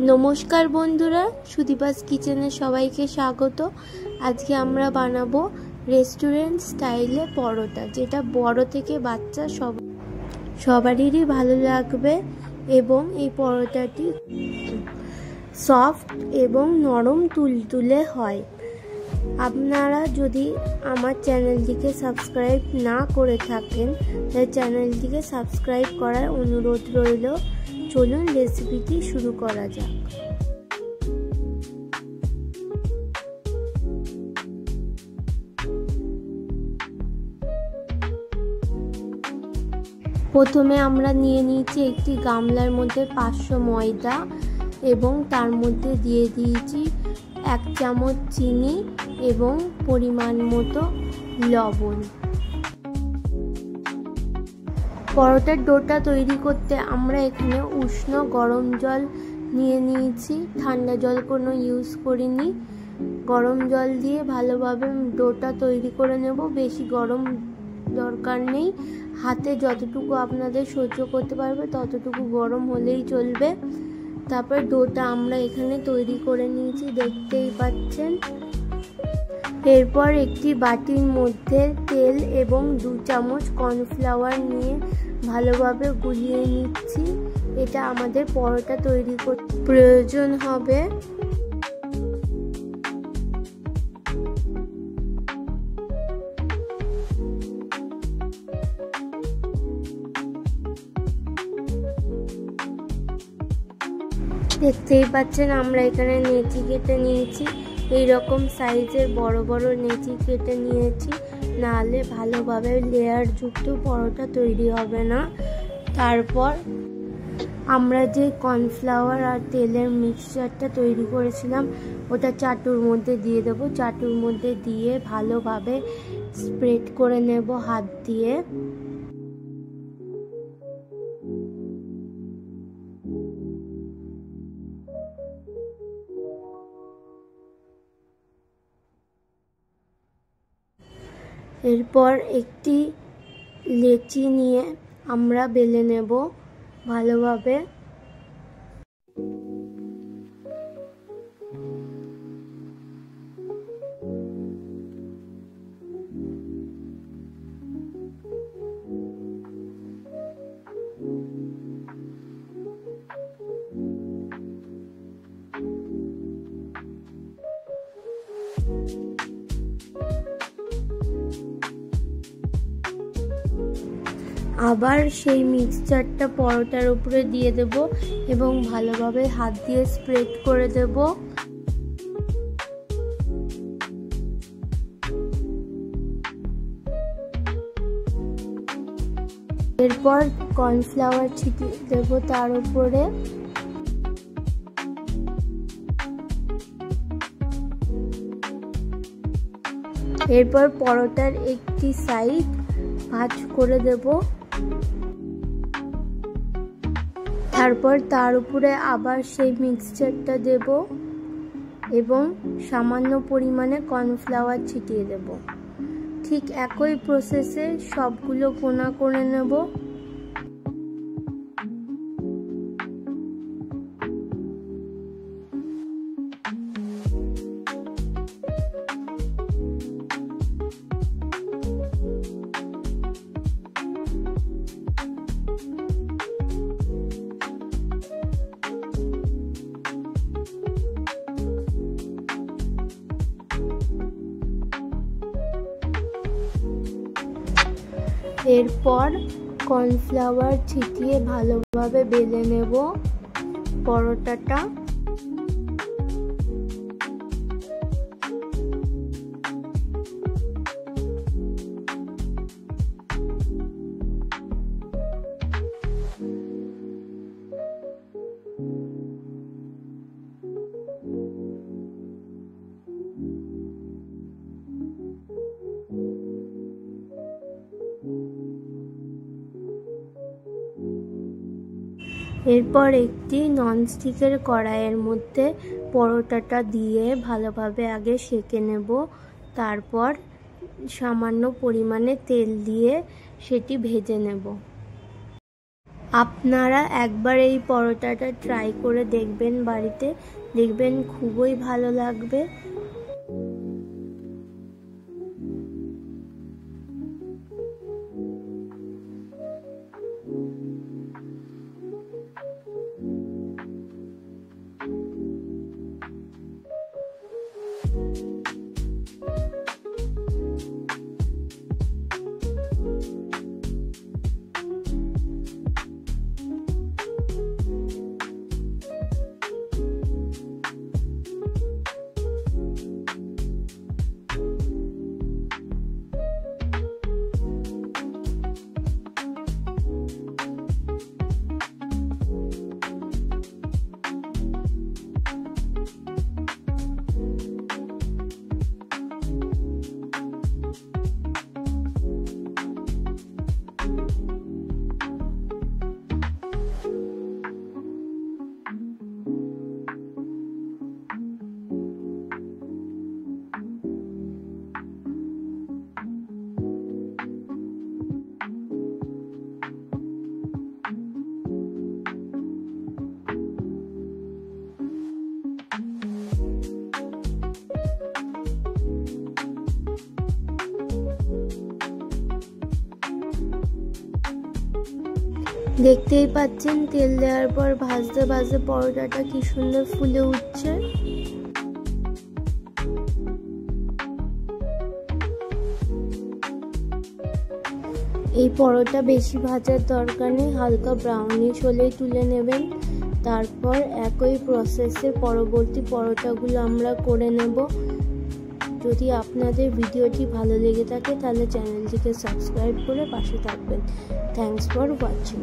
নমস্কার বন্ধুরা, সুদীপাস কিচেনে সবাইকে স্বাগত। আজকে আমরা বানাবো রেস্টুরেন্ট স্টাইলে পরোটা, যেটা বড় থেকে বাচ্চা সবারই ভালো লাগবে। এবং এই পরোটাটি সফট এবং নরম তুলতুলে হয়। আপনারা যদি আমার চ্যানেলটিকে সাবস্ক্রাইব না করে থাকেন তাহলে চ্যানেলটিকে সাবস্ক্রাইব করার অনুরোধ রইল। চলুন রেসিপিটি শুরু করা যাক। প্রথমে আমরা নিয়ে নিয়েছি একটি গামলার মধ্যে 500 ময়দা এবং তার মধ্যে দিয়ে দিয়েছি 1 চামচ চিনি এবং পরিমাণ মতো লবণ। পরোটার ডোটা তৈরি করতে আমরা এখানে উষ্ণ গরম জল নিয়ে নিয়েছি, ঠান্ডা জল কোনো ইউজ করিনি। গরম জল দিয়ে ভালোভাবে ডোটা তৈরি করে নেব। বেশি গরম দরকার নেই, হাতে যতটুকু আপনাদের সহ্য করতে পারবে ততটুকু গরম হলেই চলবে। তারপর ডোটা আমরা এখানে তৈরি করে নিয়েছি, দেখতেই পাচ্ছেন। এরপর একটি বাটির মধ্যে তেল এবং 2 চামচ কর্নফ্লাওয়ার নিয়ে ভালোভাবে গুলিয়ে নিচ্ছি। এটা আমাদের পরোটা তৈরি করতে প্রয়োজন হবে। দেখতেই পাচ্ছেন আমরা এখানে নেচি কেটে নিয়েছি। এই রকম সাইজের বড় বড় নেচি কেটে নিয়েছি, নাহলে ভালোভাবে লেয়ার যুক্ত পরোটা তৈরি হবে না। তারপর আমরা যে কর্নফ্লাওয়ার আর তেলের মিক্সচারটা তৈরি করেছিলাম ওটা চাটুর মধ্যে দিয়ে দেবো। চাটুর মধ্যে দিয়ে ভালোভাবে স্প্রেড করে নেব হাত দিয়ে। এরপর একটি লেচি নিয়ে আমরা বেলে নেব ভালোভাবে। আবার সেই মিক্সচারটা পরোটার উপরে দিয়ে দেব এবং ভালোভাবে হাত দিয়ে স্প্রেড করে দেব। এরপর কর্নফ্লাওয়ার ছিটিয়ে দেব তার উপরে। এরপর পরোটার একটি সাইড ভাঁজ করে দেব। তারপর তার উপরে আবার সেই মিক্সচারটা দেব এবং সামান্য পরিমাণে কর্নফ্লাওয়ার ছিটিয়ে দেব। ঠিক একই প্রসেসে সবগুলো কোনা করে নেব। এরপর কর্নফ্লাওয়ার ছিটিয়ে ভালোভাবে বেলে নেব পরোটাটা। এরপর একটি ননস্টিকের কড়াইয়ের মধ্যে পরোটাটা দিয়ে ভালোভাবে আগে সেঁকে নেব। তারপর সামান্য পরিমাণে তেল দিয়ে সেটি ভেজে নেব। আপনারা একবার এই পরোটাটা ট্রাই করে দেখবেন বাড়িতে, দেখবেন খুবই ভালো লাগবে। দেখতেই পাচ্ছেন তেল দেওয়ার পর ভাজতে ভাজতে পরোটাটা কি সুন্দর ফুলে উঠছে। এই পরোটা বেশি ভাজার দরকার নেই, হালকা ব্রাউনিশ হলেই তুলে নেবেন। তারপর একই প্রসেসে পরবর্তী পরোটাগুলো আমরা করে নেব। যদি আপনাদের ভিডিওটি ভালো লেগে থাকে তাহলে চ্যানেলটিকে সাবস্ক্রাইব করে পাশে থাকবেন। Thanks for watching.